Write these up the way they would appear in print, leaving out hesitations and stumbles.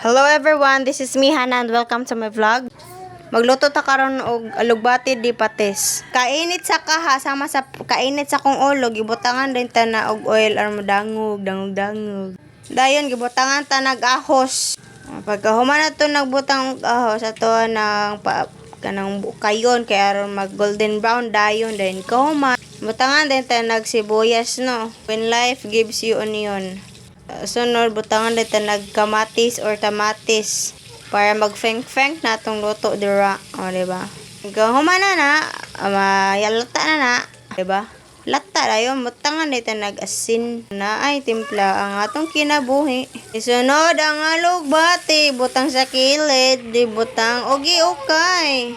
Hello everyone, this is me Hannah and welcome to my vlog. Magluto ta karon og alugbati di patis. Kainit sa kaha sama sa kainit sa kong ulo gibutangan din ta na og oil or dangog. Dayon gibutangan ta nag-ahos. Pagkahuman na to nagbutang og ahos ato nang kanang kayon kay aron mag golden brown dayon kahuman. Butangan din ta nagsibuyas no. When life gives you onion. Sunod butangan dito nagkamatis or tamatis para magfeng-feng na itong luto dira. O, diba? Humana na, yalata na, diba? Lata na yun, butangan dito nag-asin na ay timpla ang atong kinabuhi. Isunod ang alugbati, butang sa kilid, di butang ogi ukay.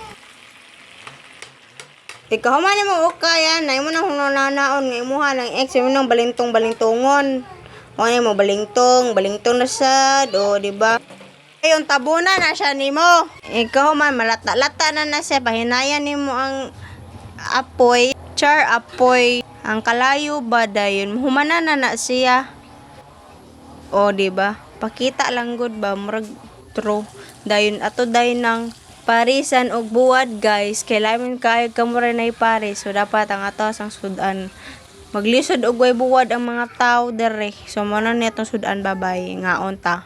Ikaw man mo ukay, na imo nang hunanaon, nga imuha ng ex, imo nang balintong-balintungon. O mo balingtong na sad, o diba? Yung tabunan na siya nimo. Ikaw man malata-lata na siya, pahinayan nimo ang apoy, char apoy, ang kalayo ba dayon, humana na siya. O diba? Pakita lang gud ba murag true. Dayon ato dayon ng parisan og buwad guys, kailangan kayo kamura na iparis, so dapat ang ato sang sudan. Maglisod og way buwad ang mga tao dere. So mo na netong sudan babay nga onta.